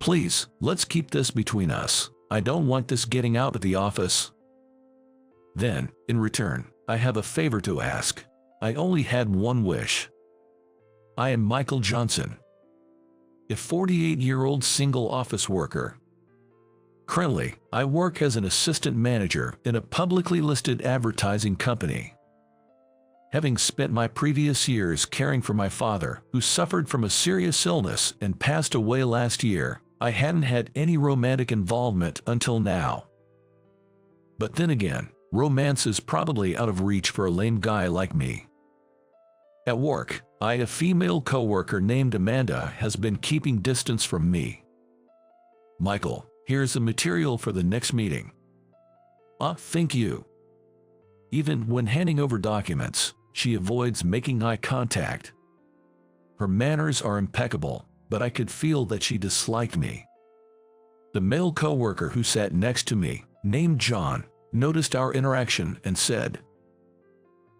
Please, let's keep this between us. I don't want this getting out at the office. Then, in return, I have a favor to ask. I only had one wish. I am Michael Johnson, a 48-year-old single office worker. Currently, I work as an assistant manager in a publicly listed advertising company. Having spent my previous years caring for my father, who suffered from a serious illness and passed away last year, I hadn't had any romantic involvement until now. But then again, romance is probably out of reach for a lame guy like me. At work, a female coworker named Amanda has been keeping distance from me. Michael, here's the material for the next meeting. Thank you. Even when handing over documents, she avoids making eye contact. Her manners are impeccable, but I could feel that she disliked me. The male coworker who sat next to me, named John, noticed our interaction and said,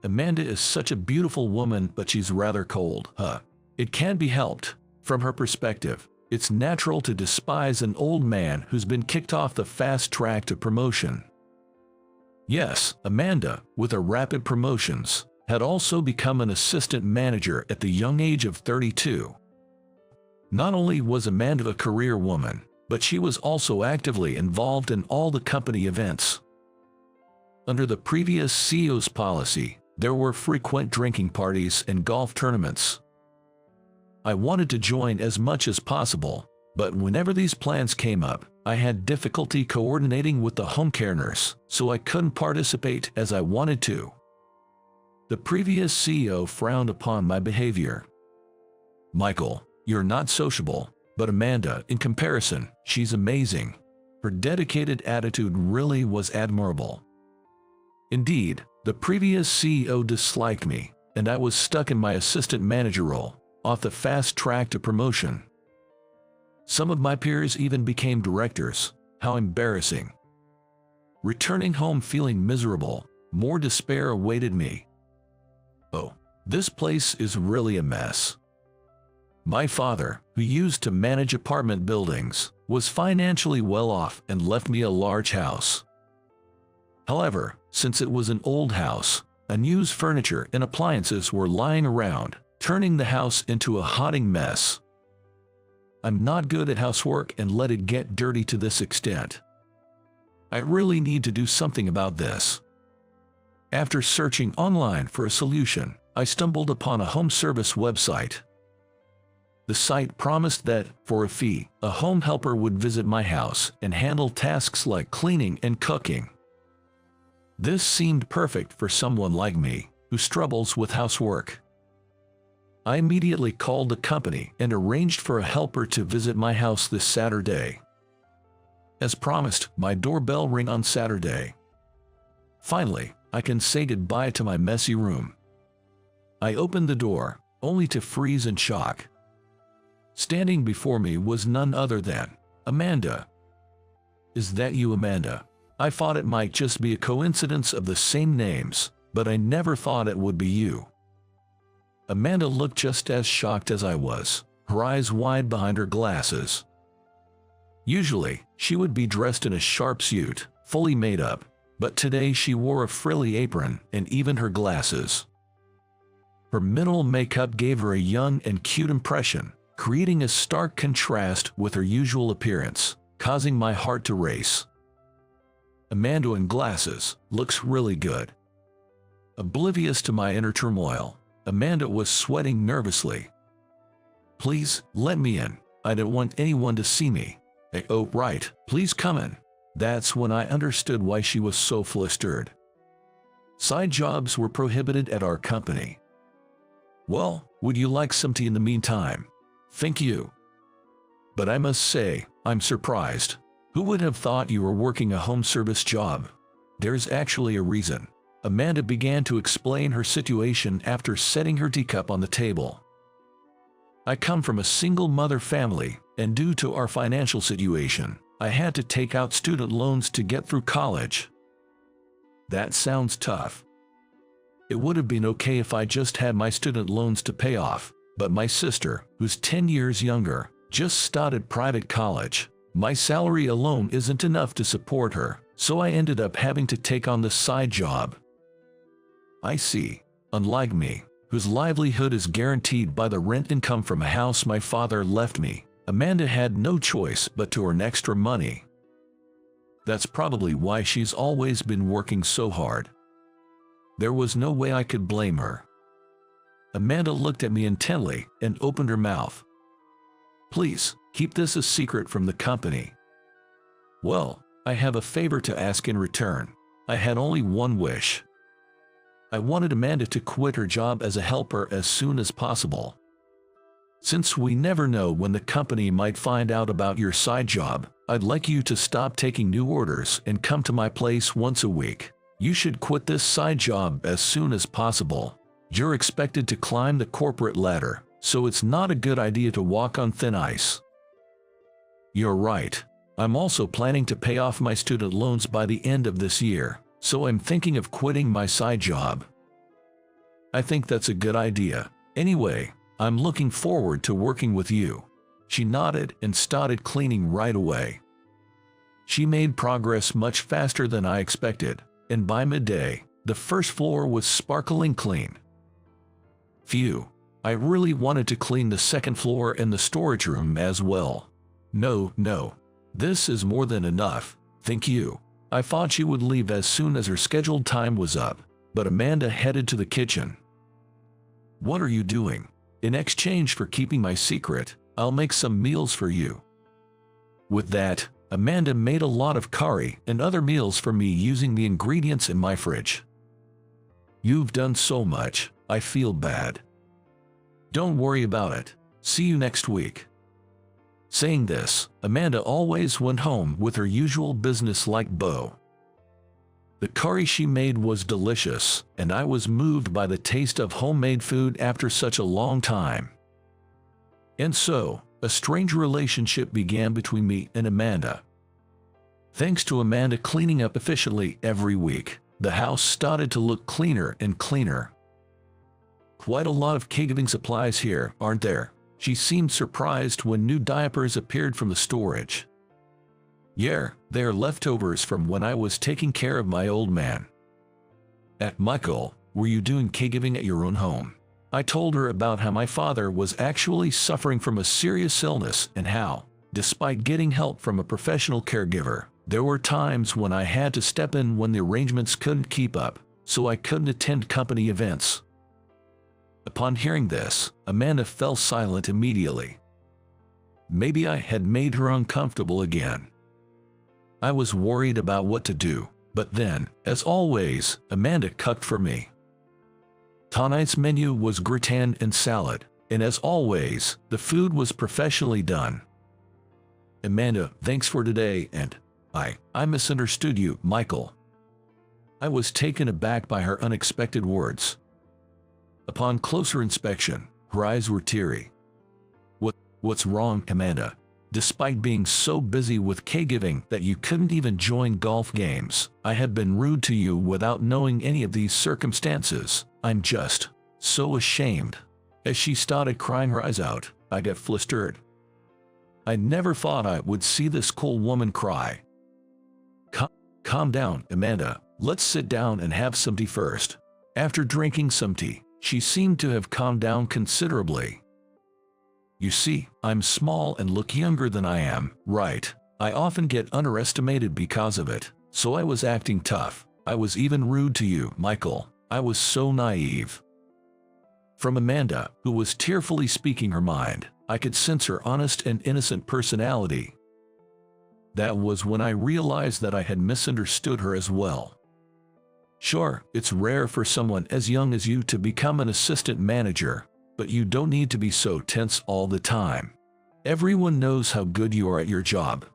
"Amanda is such a beautiful woman, but she's rather cold, huh? It can't be helped. From her perspective, it's natural to despise an old man who's been kicked off the fast track to promotion." Yes, Amanda, with her rapid promotions, had also become an assistant manager at the young age of 32. Not only was Amanda a career woman, but she was also actively involved in all the company events. Under the previous CEO's policy, there were frequent drinking parties and golf tournaments. I wanted to join as much as possible, but whenever these plans came up, I had difficulty coordinating with the home care nurse, so I couldn't participate as I wanted to. The previous CEO frowned upon my behavior. "Michael, you're not sociable, but Amanda, in comparison, she's amazing. Her dedicated attitude really was admirable." Indeed, the previous CEO disliked me, and I was stuck in my assistant manager role, off the fast track to promotion. Some of my peers even became directors. How embarrassing. Returning home feeling miserable, more despair awaited me. Oh, this place is really a mess. My father, who used to manage apartment buildings, was financially well off and left me a large house. However, since it was an old house, unused furniture and appliances were lying around, turning the house into a haunting mess. I'm not good at housework and let it get dirty to this extent. I really need to do something about this. After searching online for a solution, I stumbled upon a home service website. The site promised that, for a fee, a home helper would visit my house and handle tasks like cleaning and cooking. This seemed perfect for someone like me, who struggles with housework. I immediately called the company and arranged for a helper to visit my house this Saturday. As promised, my doorbell rang on Saturday. Finally, I can say goodbye to my messy room. I opened the door, only to freeze in shock. Standing before me was none other than Amanda. "Is that you, Amanda?" I thought it might just be a coincidence of the same names, but I never thought it would be you. Amanda looked just as shocked as I was, her eyes wide behind her glasses. Usually, she would be dressed in a sharp suit, fully made up, but today she wore a frilly apron and even her glasses. Her minimal makeup gave her a young and cute impression, creating a stark contrast with her usual appearance, causing my heart to race. Amanda in glasses looks really good. Oblivious to my inner turmoil, Amanda was sweating nervously. "Please, let me in. I don't want anyone to see me." "Oh, right, please come in." That's when I understood why she was so flustered. Side jobs were prohibited at our company. "Well, would you like some tea in the meantime?" "Thank you." But I must say, I'm surprised. Who would have thought you were working a home service job? There's actually a reason. Amanda began to explain her situation after setting her teacup on the table. "I come from a single mother family, and due to our financial situation, I had to take out student loans to get through college." That sounds tough. It would have been okay if I just had my student loans to pay off, but my sister, who's 10 years younger, just started private college. My salary alone isn't enough to support her, so I ended up having to take on this side job. I see. Unlike me, whose livelihood is guaranteed by the rent income from a house my father left me, Amanda had no choice but to earn extra money. That's probably why she's always been working so hard. There was no way I could blame her. Amanda looked at me intently and opened her mouth. Please, keep this a secret from the company. Well, I have a favor to ask in return. I had only one wish. I wanted Amanda to quit her job as a helper as soon as possible. Since we never know when the company might find out about your side job, I'd like you to stop taking new orders and come to my place once a week. You should quit this side job as soon as possible. You're expected to climb the corporate ladder, so it's not a good idea to walk on thin ice. You're right. I'm also planning to pay off my student loans by the end of this year, so I'm thinking of quitting my side job. I think that's a good idea. Anyway, I'm looking forward to working with you. She nodded and started cleaning right away. She made progress much faster than I expected, and by midday, the first floor was sparkling clean. Phew, I really wanted to clean the second floor and the storage room as well. No, this is more than enough, thank you. I thought she would leave as soon as her scheduled time was up, but Amanda headed to the kitchen. What are you doing? In exchange for keeping my secret, I'll make some meals for you. With that, Amanda made a lot of curry and other meals for me using the ingredients in my fridge. You've done so much, I feel bad. Don't worry about it. See you next week. Saying this, Amanda always went home with her usual business-like bow. The curry she made was delicious, and I was moved by the taste of homemade food after such a long time. And so, a strange relationship began between me and Amanda. Thanks to Amanda cleaning up efficiently every week, the house started to look cleaner and cleaner. Quite a lot of caregiving supplies here, aren't there? She seemed surprised when new diapers appeared from the storage. Yeah, they're leftovers from when I was taking care of my old man. Michael, were you doing caregiving at your own home? I told her about how my father was actually suffering from a serious illness and how, despite getting help from a professional caregiver, there were times when I had to step in when the arrangements couldn't keep up, so I couldn't attend company events. Upon hearing this, Amanda fell silent immediately. Maybe I had made her uncomfortable again. I was worried about what to do, but then, as always, Amanda cooked for me. Tonight's menu was gratin and salad, and as always, the food was professionally done. Amanda, thanks for today, and I misunderstood you, Michael. I was taken aback by her unexpected words. Upon closer inspection, her eyes were teary. What's wrong, Amanda? Despite being so busy with caregiving that you couldn't even join golf games, I had been rude to you without knowing any of these circumstances. I'm just so ashamed. As she started crying her eyes out, I got flustered. I never thought I would see this cool woman cry. Calm down, Amanda. Let's sit down and have some tea first. After drinking some tea, she seemed to have calmed down considerably. You see, I'm small and look younger than I am, right? I often get underestimated because of it, so I was acting tough. I was even rude to you, Michael. I was so naive. From Amanda, who was tearfully speaking her mind, I could sense her honest and innocent personality. That was when I realized that I had misunderstood her as well. Sure, it's rare for someone as young as you to become an assistant manager, but you don't need to be so tense all the time. Everyone knows how good you are at your job.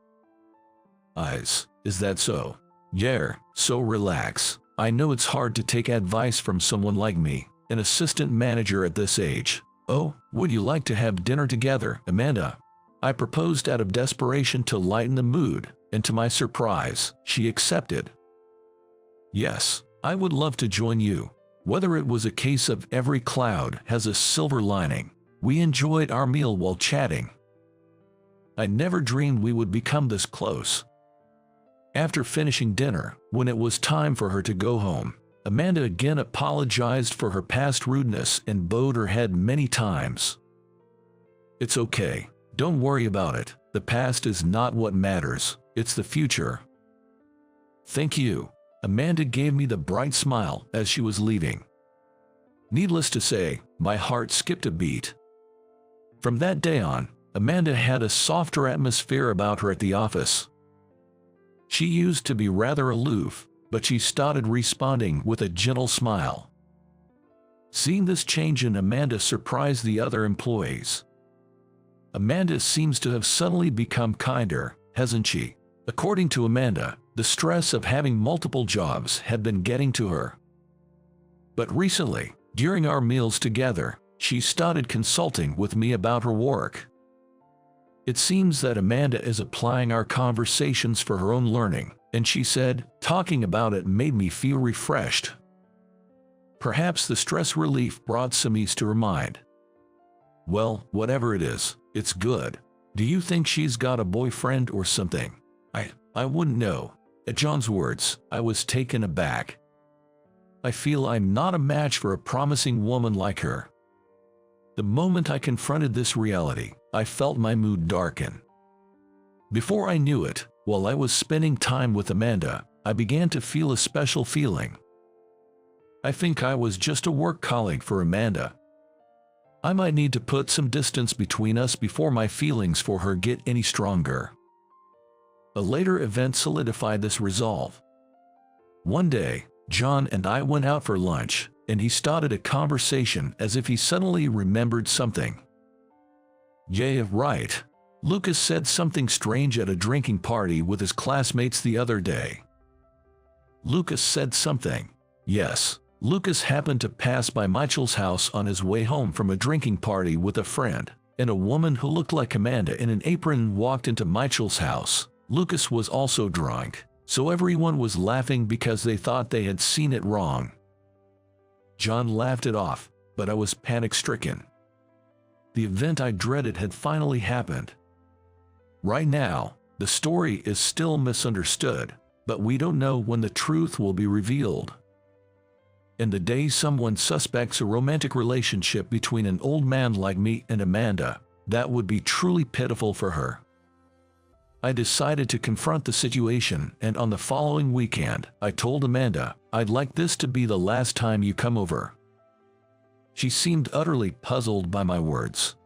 Is that so? Yeah, so relax. I know it's hard to take advice from someone like me, an assistant manager at this age. Oh, would you like to have dinner together, Amanda? I proposed out of desperation to lighten the mood, and to my surprise, she accepted. Yes, I would love to join you. Whether it was a case of every cloud has a silver lining, we enjoyed our meal while chatting. I never dreamed we would become this close. After finishing dinner, when it was time for her to go home, Amanda again apologized for her past rudeness and bowed her head many times. It's okay. Don't worry about it. The past is not what matters. It's the future. Thank you. Amanda gave me the bright smile as she was leaving. Needless to say, my heart skipped a beat. From that day on, Amanda had a softer atmosphere about her at the office. She used to be rather aloof, but she started responding with a gentle smile. Seeing this change in Amanda surprised the other employees. Amanda seems to have suddenly become kinder, hasn't she? According to Amanda, the stress of having multiple jobs had been getting to her. But recently, during our meals together, she started consulting with me about her work. It seems that Amanda is applying our conversations for her own learning, and she said, talking about it made me feel refreshed. Perhaps the stress relief brought some ease to her mind. Well, whatever it is, it's good. Do you think she's got a boyfriend or something? I wouldn't know. At John's words, I was taken aback. I feel I'm not a match for a promising woman like her. The moment I confronted this reality, I felt my mood darken. Before I knew it, while I was spending time with Amanda, I began to feel a special feeling. I think I was just a work colleague for Amanda. I might need to put some distance between us before my feelings for her get any stronger. A later event solidified this resolve. One day, John and I went out for lunch, and he started a conversation as if he suddenly remembered something. Yeah, right. Lucas said something strange at a drinking party with his classmates the other day. Lucas said something. Yes, Lucas happened to pass by Michael's house on his way home from a drinking party with a friend, and a woman who looked like Amanda in an apron walked into Michael's house. Lucas was also drunk, so everyone was laughing because they thought they had seen it wrong. John laughed it off, but I was panic-stricken. The event I dreaded had finally happened. Right now, the story is still misunderstood, but we don't know when the truth will be revealed. In the day someone suspects a romantic relationship between an old man like me and Amanda, that would be truly pitiful for her. I decided to confront the situation, and on the following weekend, I told Amanda, I'd like this to be the last time you come over. She seemed utterly puzzled by my words.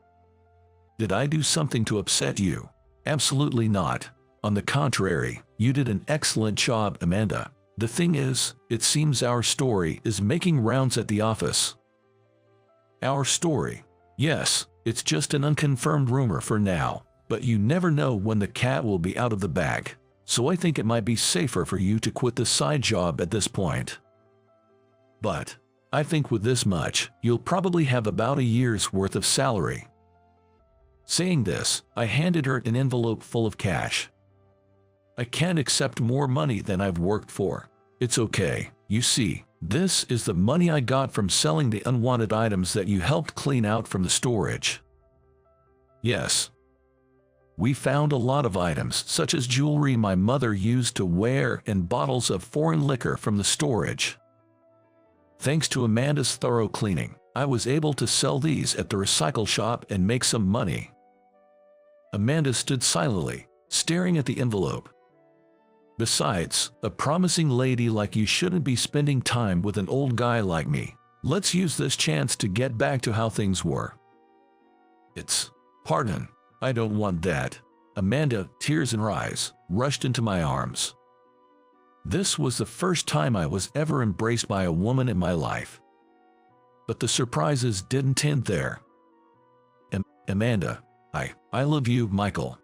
Did I do something to upset you? Absolutely not. On the contrary, you did an excellent job, Amanda. The thing is, it seems our story is making rounds at the office. Our story? Yes, it's just an unconfirmed rumor for now. But you never know when the cat will be out of the bag, so I think it might be safer for you to quit the side job at this point. But I think with this much, you'll probably have about a year's worth of salary. Saying this, I handed her an envelope full of cash. I can't accept more money than I've worked for. It's okay. You see, this is the money I got from selling the unwanted items that you helped clean out from the storage. Yes. We found a lot of items, such as jewelry my mother used to wear and bottles of foreign liquor from the storage. Thanks to Amanda's thorough cleaning, I was able to sell these at the recycle shop and make some money. Amanda stood silently, staring at the envelope. Besides, a promising lady like you shouldn't be spending time with an old guy like me. Let's use this chance to get back to how things were. Pardon. I don't want that. Amanda, tears in her eyes, rushed into my arms. This was the first time I was ever embraced by a woman in my life. But the surprises didn't end there. Amanda, I love you, Michael.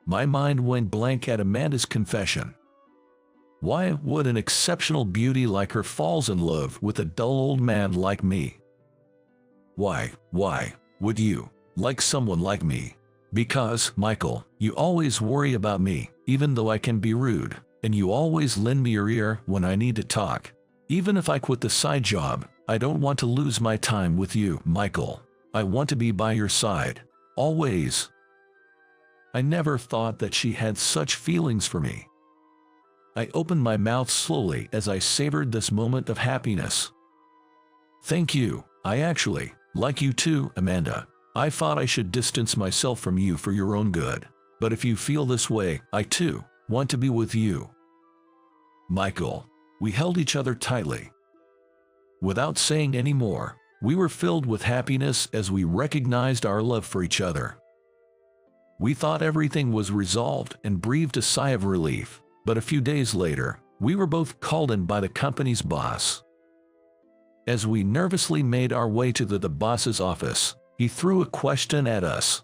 My mind went blank at Amanda's confession. Why would an exceptional beauty like her falls in love with a dull old man like me? Why would you like someone like me? Because, Michael, you always worry about me, even though I can be rude, and you always lend me your ear when I need to talk. Even if I quit the side job, I don't want to lose my time with you, Michael. I want to be by your side. Always. I never thought that she had such feelings for me. I opened my mouth slowly as I savored this moment of happiness. Thank you. I actually like you too, Amanda. I thought I should distance myself from you for your own good. But if you feel this way, I too want to be with you. Michael. We held each other tightly. Without saying any more, we were filled with happiness as we recognized our love for each other. We thought everything was resolved and breathed a sigh of relief, but a few days later, we were both called in by the company's boss. As we nervously made our way to the boss's office, he threw a question at us.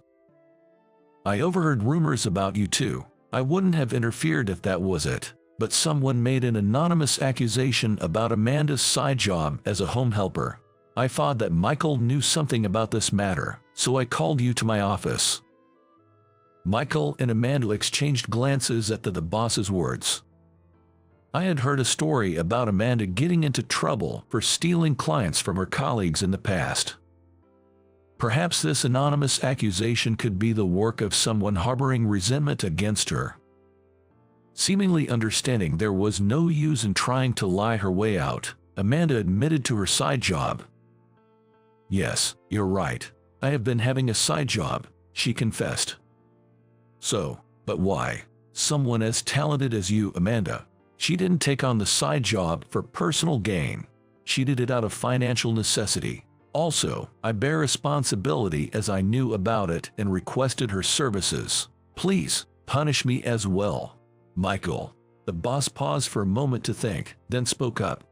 I overheard rumors about you two. I wouldn't have interfered if that was it, but someone made an anonymous accusation about Amanda's side job as a home helper. I thought that Michael knew something about this matter, so I called you to my office. Michael and Amanda exchanged glances at the boss's words. I had heard a story about Amanda getting into trouble for stealing clients from her colleagues in the past. Perhaps this anonymous accusation could be the work of someone harboring resentment against her. Seemingly understanding there was no use in trying to lie her way out, Amanda admitted to her side job. Yes, you're right. I have been having a side job, she confessed. So, but why? Someone as talented as you, Amanda. She didn't take on the side job for personal gain. She did it out of financial necessity. Also, I bear responsibility as I knew about it and requested her services. Please, punish me as well. Michael. The boss paused for a moment to think, then spoke up.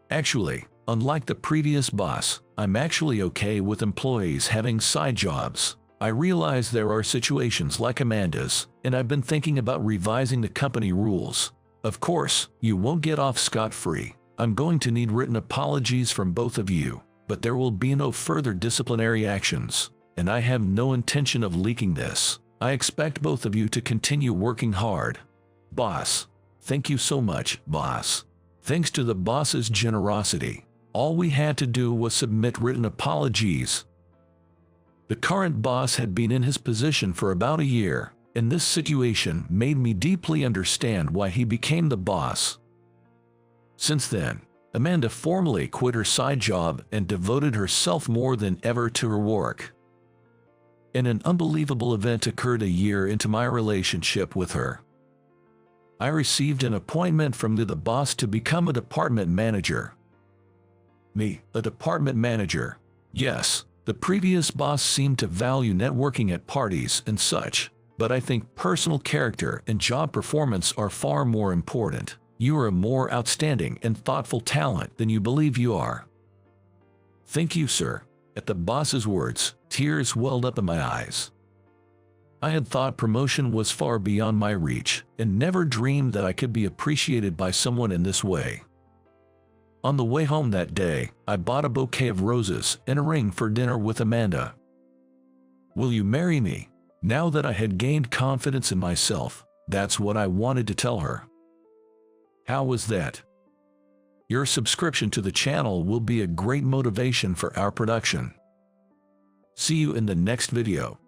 Actually, unlike the previous boss, I'm actually okay with employees having side jobs. I realize there are situations like Amanda's, and I've been thinking about revising the company rules. Of course, you won't get off scot-free. I'm going to need written apologies from both of you, but there will be no further disciplinary actions, and I have no intention of leaking this. I expect both of you to continue working hard. Boss. Thank you so much, boss. Thanks to the boss's generosity, all we had to do was submit written apologies. The current boss had been in his position for about a year, and this situation made me deeply understand why he became the boss. Since then, Amanda formally quit her side job and devoted herself more than ever to her work. And an unbelievable event occurred a year into my relationship with her. I received an appointment from the boss to become a department manager. Me, a department manager? Yes, the previous boss seemed to value networking at parties and such, but I think personal character and job performance are far more important. You are a more outstanding and thoughtful talent than you believe you are. Thank you, sir. At the boss's words, tears welled up in my eyes. I had thought promotion was far beyond my reach, and never dreamed that I could be appreciated by someone in this way. On the way home that day, I bought a bouquet of roses and a ring for dinner with Amanda. Will you marry me? Now that I had gained confidence in myself, that's what I wanted to tell her. How was that? Your subscription to the channel will be a great motivation for our production. See you in the next video.